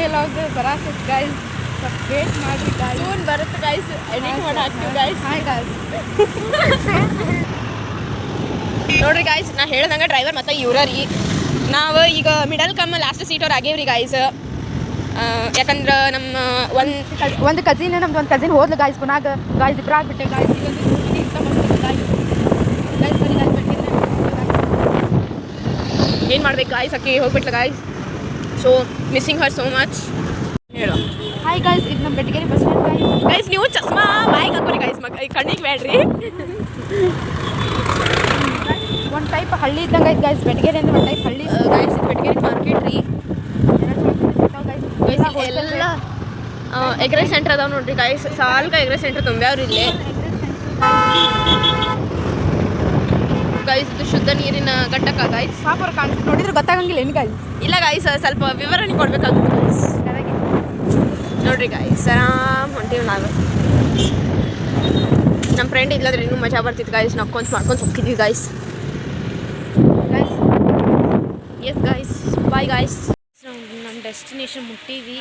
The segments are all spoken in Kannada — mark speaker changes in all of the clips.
Speaker 1: ವ್ಲಾಗ್ ಬರಾಕತ್ ಗೈಸ್ ಸ್ವಲ್ಪ ವೇಟ್ ಮಾಡ್ರಿ ಗೈಸ್
Speaker 2: ಸೂನ್ ಬರುತ್ತೆ ಗೈಸ್ ಎಡಿಟ್ ಮಾಡಿ ಹಾಕ್ತೀವಿ ಗೈಸ್
Speaker 1: ಹಾಯ್ ಗೈಸ್
Speaker 2: ನೋಡ್ರಿ ಗೈಸ್ ನಾ ಹೇಳ್ದಂಗೆ ಡ್ರೈವರ್ ಮತ್ತು ಇವ್ರ ರೀ ನಾವು ಈಗ ಮಿಡಲ್ ಕಮ್ ಲಾಸ್ಟ್ ಸೀಟ್ ಅವ್ರು ಆಗೇವ್ರಿ ಗೈಸ್ ಯಾಕಂದ್ರೆ ನಮ್ಮ
Speaker 1: ಒಂದು ಕಸಿನ್ ನಮ್ದು ಒಂದು ಕಸಿನ್ ಹೋದ್ಲು ಗಾಯ್ಸ್ ಪುನಾಗ ಗಾಯ್ಸ್ ಇಬ್ಬರು ಆಗ್ಬಿಟ್ಟೆ ಗಾಯ್ಸ್
Speaker 2: ಏನು ಮಾಡ್ಬೇಕು ಗಾಯ್ಸ್ ಅಕ್ಕಿ ಹೋಗ್ಬಿಟ್ಲ ಗಾಯ್ಸ್ ಸೊ ಮಿಸ್ಸಿಂಗ್ ಹರ್ ಸೋ ಮಚ್ ಹೇಳು
Speaker 1: ಹಾಯ್ ಗಾಯ್ಸ್ ಇದು ನಮ್ಮ ಬೆಟಗೇರಿ ಬಸ್ ಸ್ಟ್ಯಾಂಡ್
Speaker 2: ಗೈಸ್ ನೀವು ಚಸ್ಮಾ ಬಾಯಿಗೆ ಹಾಕೋರಿ ಗೈಸ್ ಕಣ್ಣಿಗೆ ಬೇಡ್ರಿ
Speaker 1: ಒಂದು ಟೈಪ್ ಹಳ್ಳಿ ಇದ್ದಂಗೆ ಐತೆ ಗಾಯ್ಸ್ ಬೆಟಗೇರಿ ಅಂದ್ರೆ ಒಂದು ಟೈಪ್ ಹಳ್ಳಿ
Speaker 2: ಗೈಸ್ ಇದು ಬೆಟಗೇರಿ ಮಾರ್ಕೆಟ್ ರೀ ಎಲ್ಲ ಎಗ್ ರೈಸ್ ಸೆಂಟರ್ ಅದಾವ ನೋಡ್ರಿ ಗೈಸ್ ಸಾಲ್ಗ ಎಗ್ ರೈಸ್ ಸೆಂಟರ್ ತುಂಬ್ಯಾವ್ರಿ ಇಲ್ಲಿ ಗೈಸ್ ಇದು ಶುದ್ಧ ನೀರಿನ ಘಟಕ ಗೈಸ್
Speaker 1: ಸಾಪರ್ ಕಾಣಿಸ್ ನೋಡಿದ್ರೆ ಗೊತ್ತಾಗಂಗಿಲ್ಲ ಏನು ಗಾಯ್ಸ್
Speaker 2: ಇಲ್ಲ ಗೈಸ್ ಸ್ವಲ್ಪ ವಿವರಣೆ ಕೊಡ್ಬೇಕಾಗುತ್ತೆ ಗೈಸ್ ನೋಡ್ರಿ ಗೈಸ್ ಆರಾಮ್ ಹೊಂಟೀವಿ ನಾವು ನಮ್ಮ ಫ್ರೆಂಡ್ ಇಲ್ಲದ್ರೆ ಇನ್ನೂ ಮಜಾ ಬರ್ತಿತ್ತು ಗೈಸ್ ನಕ್ಕೊಂತ ಮಾಡ್ಕೊಂಡು ಹೋಗ್ತಿದ್ವಿ guys yes guys bye guys ನಮ್ಮ ಡೆಸ್ಟಿನೇಷನ್ ಮುಟ್ಟೀವಿ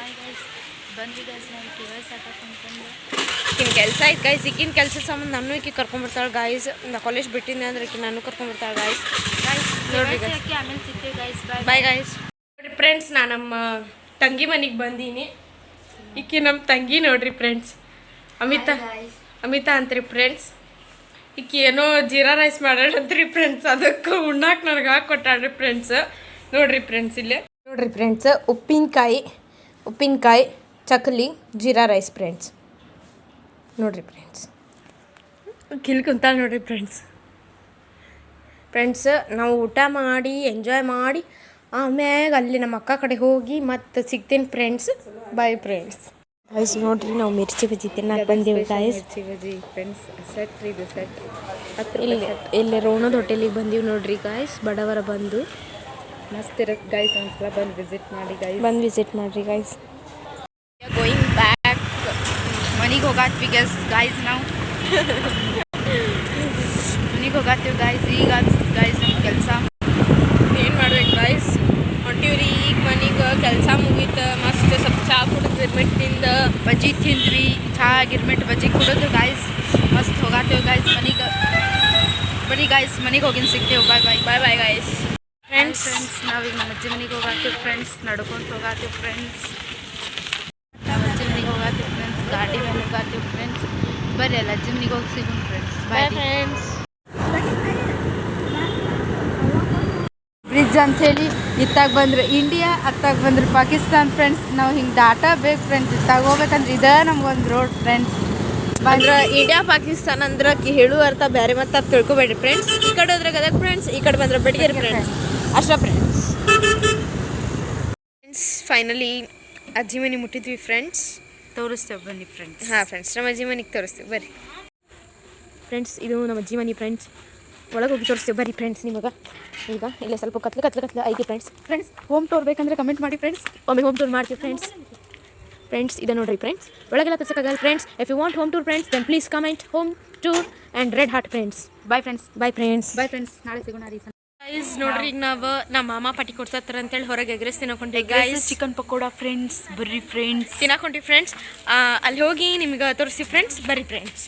Speaker 1: ಬಂದ್ವಿ ಗೈಸ್ ನಾವು ಕೇವಲ ಸಾಕಂತಂದು
Speaker 2: ಈಗಿನ ಕೆಲಸ ಐತೆ ಗೈಸ್ ಈಗಿನ ಕೆಲಸ ಸಂಬಂಧ ನಾನು ಈಕಿ ಕರ್ಕೊಂಡ್ಬರ್ತಾಳೆ ಗಾಯ್ಸ್ ನಾ ಕಾಲೇಜ್ ಬಿಟ್ಟಿದ್ದೆ ಅಂದ್ರೆ ಈಕಿ ನಾನು ಕರ್ಕೊಂಡ್ಬರ್ತಾಳೆ ಗಾಯ್ಸ್ ನೋಡ್ರಿ
Speaker 1: ಆಮೇಲೆ ಸಿಗ್ತೀವಿ ಗೈಸ್
Speaker 2: ಬಾಯ್ ಗಾಯ್ಸ್ ನೋಡ್ರಿ ಫ್ರೆಂಡ್ಸ್ ನಾ ನಮ್ಮ ತಂಗಿ ಮನೆಗೆ ಬಂದೀನಿ ಈಕಿ ನಮ್ಮ ತಂಗಿ ನೋಡ್ರಿ ಫ್ರೆಂಡ್ಸ್ ಅಮಿತಾ ಅಂತ್ರಿ ಫ್ರೆಂಡ್ಸ್ ಈಕಿ ಏನೋ ಜೀರಾ ರೈಸ್ ಮಾಡ್ಯಾಳಂತ್ರಿ ಫ್ರೆಂಡ್ಸ್ ಅದಕ್ಕೆ ಉಣ್ಣಾಕ ನನಗೆ ಹಾಕೊಟ್ಟಾಳ್ರಿ ಫ್ರೆಂಡ್ಸ್ ನೋಡ್ರಿ ಫ್ರೆಂಡ್ಸ್ ಇಲ್ಲೇ ನೋಡ್ರಿ ಫ್ರೆಂಡ್ಸ್ ಉಪ್ಪಿನಕಾಯಿ ಚಕ್ಲಿ ಜೀರಾ ರೈಸ್ ಫ್ರೆಂಡ್ಸ್ ನೋಡ್ರಿ ಫ್ರೆಂಡ್ಸ್ ಕಿಲ್ಕುಂತಾಳ ನೋಡ್ರಿ ಫ್ರೆಂಡ್ಸ್ ನಾವು ಊಟ ಮಾಡಿ ಎಂಜಾಯ್ ಮಾಡಿ ಆಮ್ಯಾಗ ಅಲ್ಲಿ ನಮ್ಮ ಅಕ್ಕ ಕಡೆ ಹೋಗಿ ಮತ್ತೆ ಸಿಗ್ತೀನಿ ಫ್ರೆಂಡ್ಸ್ ಬಾಯ್ ಫ್ರೆಂಡ್ಸ್ ಗೈಸ್ ನೋಡ್ರಿ ನಾವು ಮಿರ್ಚಿ ಬಜ್ಜಿ ತಿನ್ನಕ್ಕೆ ಬಂದೀವಿ ಗೈಸ್
Speaker 1: ಫ್ರೆಂಡ್ಸ್ ಸೆಟ್ ರೀ ಇದು ಸೆಟ್
Speaker 2: ಇಲ್ಲಿ ರೋಣದ ಹೋಟೆಲಿಗೆ ಬಂದೀವಿ ನೋಡ್ರಿ ಗೈಸ್ ಬಡವರ ಬಂದು
Speaker 1: ಮಸ್ತ್ ಇರತ್ತೆ ಗೈಸ್ ಒಂದ್ಸಲ ಬಂದು ವಿಸಿಟ್
Speaker 2: ಮಾಡ್ರಿ ಗೈಸ್
Speaker 1: ಗೋಯಿಂಗ್ ಬ್ಯಾಕ್ ಮನೆಗೆ ಹೋಗಾತ್ವಿ ಗೈಸ್ ನಾವು ಮನೆಗೆ ಹೋಗಾತ್ತೀವಿ ಗೈಸ್ ಈಗ ಗೈಸ್ ನಮ್ಮ ಕೆಲಸ
Speaker 2: ಏನು ಮಾಡ್ಬೇಕು ಗೈಸ್ ಹೊಂಟಿವ್ರಿ ಈಗ ಮನೆಗೆ ಕೆಲಸ ಮುಗೀತು ಮಸ್ತ್ ಸ್ವಲ್ಪ ಚಹಾ ಕುಡಿದು ಗಿರ್ಮಿಟ್ ತಿಂದು
Speaker 1: ಬಜ್ಜಿ ತಿಂದ್ವಿ ಚಹಾ ಗಿರ್ಮಿಟ್ ಬಜ್ಜಿ ಕುಡಿದು ಗೈಸ್ ಮಸ್ತ್ ಹೋಗಾತ್ತೀವಿ ಗೈಸ್ ಮನೆಗೆ ಬರೀ ಗೈಸ್ ಮನೆಗೆ ಹೋಗಿನ ಸಿಗ್ತೇವೆ ಬಾಯ್ ಗೈಸ್
Speaker 2: ಫ್ರೆಂಡ್ಸ್
Speaker 1: ನಾವೀಗ ನಮ್ಮ ಅಜ್ಜಿ ಮನೆಗೆ ಹೋಗಾತ್ತೀವಿ ಫ್ರೆಂಡ್ಸ್ ನಡ್ಕೊಂಡು ಹೋಗಾತ್ತೀವಿ ಫ್ರೆಂಡ್ಸ್ ನಮ್ಮ ಅಜ್ಜಿ ಮನೆಗೆ ಹೋಗಾತ್ತೀವಿ ಫ್ರೆಂಡ್ಸ್ ಗಾಡಿ ಮೇಲೆ ಹೋಗಾತ್ತೀವಿ ಫ್ರೆಂಡ್ಸ್ ಬರ್ರಿ ಅಲ್ಲ ಅಜ್ಜಿ ಮನೆಗೆ ಹೋಗಿ ಸಿಗೋಣ ಫ್ರೆಂಡ್ಸ್
Speaker 2: ಬಾಯ್ ಫ್ರೆಂಡ್ಸ್
Speaker 1: ಬ್ರಿಡ್ಜ್ ಅಂಥೇಳಿ ಇತ್ತಾಗ ಬಂದ್ರೆ ಇಂಡಿಯಾ ಅತ್ತಾಗ ಬಂದ್ರೆ ಪಾಕಿಸ್ತಾನ್ ಫ್ರೆಂಡ್ಸ್ ನಾವು ಹಿಂಗೆ ಡಾಟಾ ಬೇಕು ಫ್ರೆಂಡ್ಸ್ ಇತ್ತಾಗ ಹೋಗ್ಬೇಕಂದ್ರೆ ಇದೇ ನಮ್ಗೊಂದು ರೋಡ್ ಫ್ರೆಂಡ್ಸ್
Speaker 2: ಅಂದ್ರೆ ಇಂಡಿಯಾ ಪಾಕಿಸ್ತಾನ ಅಂದ್ರೆ ಹೇಳು ಅರ್ಥ ಬೇರೆ ಮತ್ತೆ ಅದು ತಿಳ್ಕೊಬೇಡ್ರಿ ಫ್ರೆಂಡ್ಸ್ ಈ ಕಡೆ ಹೋದ್ರೆ ಗದಗ ಫ್ರೆಂಡ್ಸ್ ಈ ಕಡೆ ಬಂದ್ರೆ ಬೆಟಗೇರಿ ಫ್ರೆಂಡ್ಸ್ ಅಷ್ಟೇ ಫ್ರೆಂಡ್ಸ್ ಫೈನಲಿ ಅಜ್ಜಿ ಮನೆ ಮುಟ್ಟಿದ್ವಿ ಫ್ರೆಂಡ್ಸ್
Speaker 1: ತೋರಿಸ್ತೇವೆ ಬನ್ನಿ ಫ್ರೆಂಡ್ಸ್
Speaker 2: ಹಾಂ ಫ್ರೆಂಡ್ಸ್ ನಮ್ಮ ಅಜ್ಜಿ ಮನೆಗೆ ತೋರಿಸ್ತೀವಿ ಬರ್ರಿ ಫ್ರೆಂಡ್ಸ್ ಇದು ನಮ್ಮ ಅಜ್ಜಿ ಮನೆ ಫ್ರೆಂಡ್ಸ್ ಒಳಗೆ ಹೋಗಿ ತೋರಿಸ್ತೀವಿ ಬರ್ರಿ ಫ್ರೆಂಡ್ಸ್ ನಿಮಗೆ ಈಗ ಇಲ್ಲೇ ಸ್ವಲ್ಪ ಕತ್ಲೆ ಐತಿ ಫ್ರೆಂಡ್ಸ್
Speaker 1: ಹೋಮ್ ಟೂರ್ ಬೇಕಂದ್ರೆ ಕಮೆಂಟ್ ಮಾಡಿ ಫ್ರೆಂಡ್ಸ್
Speaker 2: ಒಮ್ಮೆ ಹೋಮ್ ಟೂರ್ ಮಾಡ್ತೀವಿ ಫ್ರೆಂಡ್ಸ್ ಇದೆ ನೋಡ್ರಿ ಫ್ರೆಂಡ್ಸ್ ಒಳಗೆಲ್ಲ ತೋರ್ಸಕ್ಕಾಗಲ್ಲ friends if you want home tour friends then please comment home tour and red heart friends
Speaker 1: bye friends ನಾಳೆ ಸಿಗೋಣ ರೀ
Speaker 2: ಗೈಸ್ ನೋಡ್ರಿ ಈಗ ನಾವು ನಮ್ಮ ಮಾಮ ಪಾಟಿ ಕೊಡ್ತಾರ ಅಂತೇಳಿ ಹೊರಗೆ ಎಗ್ರೆಸ್ ತಿನ್ನಕೊಂಡ್ವಿ
Speaker 1: ಗೈಸ್ ಚಿಕನ್ ಪಕೋಡ ಫ್ರೆಂಡ್ಸ್ ಬರ್ರಿ ಫ್ರೆಂಡ್ಸ್
Speaker 2: ತಿನ್ನಕೊಂಡ್ವಿ ಫ್ರೆಂಡ್ಸ್ ಅಲ್ಲಿ ಹೋಗಿ ನಿಮ್ಗೆ ತೋರಿಸಿ ಫ್ರೆಂಡ್ಸ್ ಬರ್ರಿ ಫ್ರೆಂಡ್ಸ್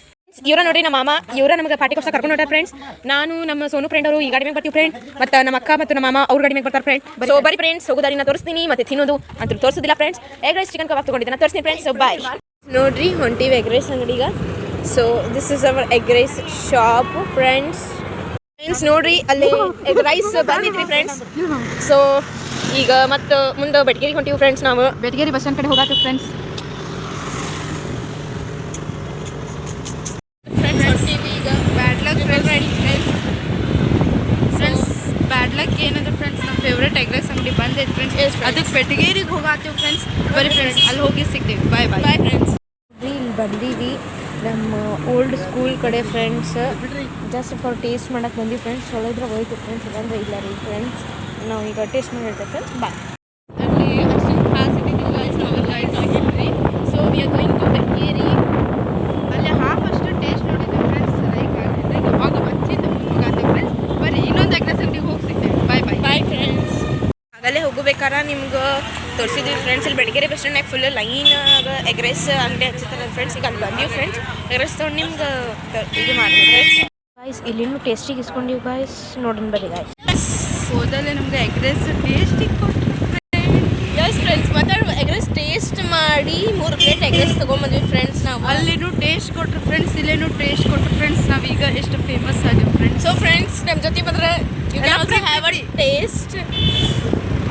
Speaker 2: ಇವರ ನೋಡಿ ನಮ್ಮ ಮಾಮ ಇವರ ನಮಗೆ ಪಾಟಿ ಕೊಡ್ಸಕ್ಕೆ ಕರ್ಕೊಂಡು ನೋಡ್ರಿ ಫ್ರೆಂಡ್ಸ್ ನಾನು ನಮ್ಮ ಸೋನು ಫ್ರೆಂಡ್ ಅವರು ಈ ಗಾಡಿ ಮೇಲೆ ಬರ್ತೀವಿ ಫ್ರೆಂಡ್ ಮತ್ತು ನಮ್ಮ ಅಕ್ಕ ಮತ್ತು ನಮ್ಮ ಮಾಮ ಅವ್ರ ಗಾಡಿ ಮೇಲೆ ಬರ್ತಾರೆ ಫ್ರೆಂಡ್ ಸೊ ಬರಿ ಫ್ರೆಂಡ್ಸ್ ಹೋಗೋದಾರಿನ ತೋರಿಸ್ತೀನಿ ಮತ್ತೆ ತಿನ್ನೋದು ಅಂತ ತೋರಿಸೋದಿಲ್ಲ friends egg rice chicken kebab ತಗೊಂಡಿದ್ದೀನಿ ತೋರಿಸ್ತೀನಿ ಫ್ರೆಂಡ್ಸ್ ಸೊ ಬಾಯ್ ನೋಡ್ರಿ ಹೊಂಟಿವಿ ಎಗ್ ರೈಸ್ ಅಂಗಡಿಗ so this is our egg rice shop friends ನೋಡ್ರಿ ಅಲ್ಲಿ ಎಗ್ ರೈಸ್ ಬಂದಿದ್ರಿ ಫ್ರೆಂಡ್ಸ್ ಸೊ ಈಗ ಮತ್ತೆ ಮುಂದೆ ಬೆಟಗೇರಿಗೆ ಹೊಂಟಿವಿ ಫ್ರೆಂಡ್ಸ್ ನಾವು
Speaker 1: ಬೆಟಗೇರಿ ಬಸ್ ಸ್ಟ್ಯಾಂಡ್ ಕಡೆ ಹೋಗಾತೀವಿ ಫ್ರೆಂಡ್ಸ್ ಈಗ ಬ್ಯಾಡ್ ಲಕ್ ಬ್ಯಾಡ್ ಲಕ್ ಏನಂದ್ರೆ ಫ್ರೆಂಡ್ಸ್ ನಮ್ಮ ಫೇವ್ರೇಟ್ ಎಗ್ ರೈಸ್ ಅಂಗಡಿ ಬಂದೈತೆ ಫ್ರೆಂಡ್ಸ್ ಅದಕ್ಕೆ ಬೆಟಗೇರಿಗೆ ಹೋಗಾತೀವಿ ಫ್ರೆಂಡ್ಸ್ ಬರೀ ಫ್ರೆಂಡ್ಸ್ ಅಲ್ಲಿ ಹೋಗಿ ಸಿಗ್ತೀವಿ ಬಾಯ್ ಫ್ರೆಂಡ್ಸ್
Speaker 2: ಇಲ್ಲಿ ಬಂದೀವಿ ನಮ್ಮ ಓಲ್ಡ್ ಸ್ಕೂಲ್ ಕಡೆ ಫ್ರೆಂಡ್ಸ್ ಜಸ್ಟ್ ಫಾರ್ ಟೇಸ್ಟ್ ಮಾಡಕ್ಕೆ ಬಂದಿವಿ ಫ್ರೆಂಡ್ಸ್ ಒಳಗಿದ್ರೆ ಹೋಯ್ತು ಫ್ರೆಂಡ್ಸ್ ಇಲ್ಲಾಂದ್ರೆ ಇಲ್ಲ ರೀ ಫ್ರೆಂಡ್ಸ್ ನಾವು ಈಗ ಟೇಸ್ಟ್ ಮಾಡಿ ಹೇಳ್ತೇವೆ ಫ್ರೆಂಡ್ಸ್ ಬಾಯ್ ಅಲ್ಲಿ ಅಷ್ಟೊಂದು ಖಾಸ್ ಇದ್ದಿದ್ದು ಗೈಸ್ ನಾವು ಗೈಸ್ ಆಗಿದ್ರಿ so we are going to Betageri
Speaker 1: ಅಲ್ಲಿ ಹಾಫ್ ಅಷ್ಟು ಟೇಸ್ಟ್ ನೋಡಿದ್ವಿ ಫ್ರೆಂಡ್ಸ್ ಲೈಕ್ ಅವಾಗ ಹಚ್ಚಿದ್ದು ಹೋಗಾತೀವಿ ಫ್ರೆಂಡ್ಸ್ ಬರೀ ಇನ್ನೊಂದು ಎಗ್ ರೈಸ್ ಅಂಗಡಿಗೆ ಹೋಗಿ ಸಿಗ್ತೇವೆ ಬಾಯ್
Speaker 2: ಫ್ರೆಂಡ್ಸ್ ಆಗಲೇ ಹೋಗಬೇಕಾರ ನಿಮ್ಗೆ ತೋರಿಸಿದ್ವಿ ಫ್ರೆಂಡ್ಸ್. ಇಲ್ಲಿ ಬೆಳಗೆರೆ ಬಸ್ ಸ್ಟ್ಯಾಂಡ್ನಾಗ ಫುಲ್ ಲೈನ್ ಎಗ್ ರೈಸ್ ಅಂಗಡಿ ಹಚ್ಚಿರ್ತಾರೆ ಫ್ರೆಂಡ್ಸ್. ಈಗ ಅಲ್ಲಿ ಬಂದೀವಿ ಫ್ರೆಂಡ್ಸ್. ಎಗ್ ರೈಸ್ ತೊಗೊಂಡು ನಿಮ್ಗೆ ಇದು ಮಾಡಿದ್ವಿ ಫ್ರೆಂಡ್ಸ್. ಗಾಯ್ಸ್ ಇಲ್ಲಿನೂ ಟೇಸ್ಟಿಗೆ ಇಸ್ಕೊಂಡಿವಿ ಗಾಯ್ಸ್, ನೋಡೋಣ ಬರ್ರಿ ಗಾಯ್ಸ್.
Speaker 1: ಹೋದಲ್ಲೇ ನಮಗೆ ಎಗ್ ರೈಸ್ ಟೇಸ್ಟಿಗೆ ಕೊಟ್ಟರು
Speaker 2: ಯಸ್ ಫ್ರೆಂಡ್ಸ್, ಮತ್ತೆ ಎಗ್ ರೈಸ್ ಟೇಸ್ಟ್ ಮಾಡಿ 3 ಪ್ಲೇಟ್ ಎಗ್ ರೈಸ್ ತೊಗೊಂಬಂದ್ವಿ ಫ್ರೆಂಡ್ಸ್. ನಾವು
Speaker 1: ಅಲ್ಲೇನು ಟೇಸ್ಟ್ ಕೊಟ್ಟರು ಫ್ರೆಂಡ್ಸ್, ಇಲ್ಲೇನು ಟೇಸ್ಟ್ ಕೊಟ್ಟರು ಫ್ರೆಂಡ್ಸ್. ನಾವೀಗ ಎಷ್ಟು ಫೇಮಸ್ ಆಗಿವಿ ಫ್ರೆಂಡ್ಸ್.
Speaker 2: ಸೊ ಫ್ರೆಂಡ್ಸ್ ನಮ್ಮ ಜೊತೆ ಬಂದ್ರೆ you can also have a taste.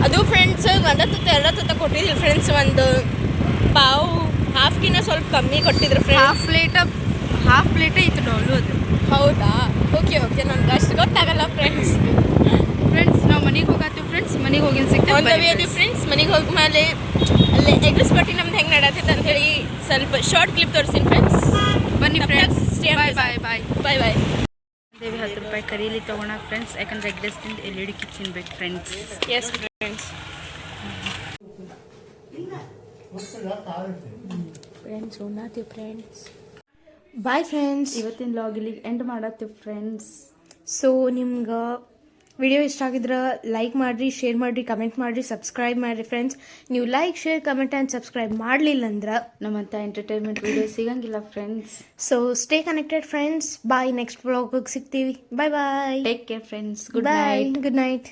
Speaker 2: ಅದು ಫ್ರೆಂಡ್ಸ್ ಒಂದತ್ತು 2 ಕೊಟ್ಟಿದ್ರು ಫ್ರೆಂಡ್ಸ್. ಒಂದು ಪಾವು ಹಾಫ್ಗಿನ್ನ ಸ್ವಲ್ಪ ಕಮ್ಮಿ ಕೊಟ್ಟಿದ್ರು ಫ್ರೆಂಡ್ಸ್.
Speaker 1: ಹಾಫ್ ಪ್ಲೇಟೇ ಇತ್ತು ಡೋಲು ಅದು.
Speaker 2: ಹೌದಾ? ಓಕೆ ನನಗೆ ಅಷ್ಟು ಗೊತ್ತಾಗಲ್ಲ ಫ್ರೆಂಡ್ಸ್.
Speaker 1: ನಾವು ಮನೆಗೆ ಹೋಗತ್ತೀವಿ ಫ್ರೆಂಡ್ಸ್. ಮನೆಗೆ ಹೋಗಿನ ಸಿಗ್ತೀವಿ
Speaker 2: ಫ್ರೆಂಡ್ಸ್. ಮನೆಗೆ ಹೋದ್ಮೇಲೆ ಅಲ್ಲೇ ಎಗ್ ರೈಸ್ ಪಾರ್ಟಿ ನಮ್ದು ಹೆಂಗೆ ನಡತ್ತೈತೆ ಅಂತ ಹೇಳಿ ಸ್ವಲ್ಪ ಶಾರ್ಟ್ ಕ್ಲಿಪ್ ತೋರಿಸ್ತೀನಿ ಫ್ರೆಂಡ್ಸ್.
Speaker 1: ಬನ್ನಿ ಫ್ರೆಂಡ್ಸ್. ಬಾಯ್ ಬಾಯ್ ಬಾಯ್
Speaker 2: ಬಾಯ್ ಬಾಯ್.
Speaker 1: ದೇವಿ 10 ರೂಪಾಯಿ ಕರೀಲಿ ತೊಗೊಳಕ್ಕೆ ಫ್ರೆಂಡ್ಸ್. ಯಾಕಂದ್ರೆ ಎಗ್ ರೈಸ್ ತಿಂದು ಎಲ್ಲಿ ಕಿಚನ್ ಬೇಕು friends.
Speaker 2: Yes friends. Friends bye friends.
Speaker 1: ಇವತ್ತಿನ ಲಾಗ್ ಇಲ್ಲಿ ಎಂಡ್ ಮಾಡತ್ತೀವಿ ಫ್ರೆಂಡ್ಸ್.
Speaker 2: ಸೊ ನಿಮ್ಗೆ ವಿಡಿಯೋ ಇಷ್ಟ ಆಗಿದ್ರೆ ಲೈಕ್ ಮಾಡಿರಿ, ಶೇರ್ ಮಾಡಿರಿ, ಕಮೆಂಟ್ ಮಾಡಿರಿ, ಸಬ್ಸ್ಕ್ರೈಬ್ ಮಾಡಿರಿ ಫ್ರೆಂಡ್ಸ್. ನೀವು like, share, comment and subscribe ಮಾಡಲಿಲ್ಲ ಅಂದ್ರೆ
Speaker 1: ನಮ್ಮಂಥ ಎಂಟರ್ಟೈನ್ಮೆಂಟ್ ವಿಡಿಯೋ ಸಿಗಂಗಿಲ್ಲ friends.
Speaker 2: So stay connected friends. Bye. Next vlog ಸಿಗ್ತೀವಿ. Bye bye.
Speaker 1: Take care friends. Good
Speaker 2: bye.
Speaker 1: Night.
Speaker 2: Good night.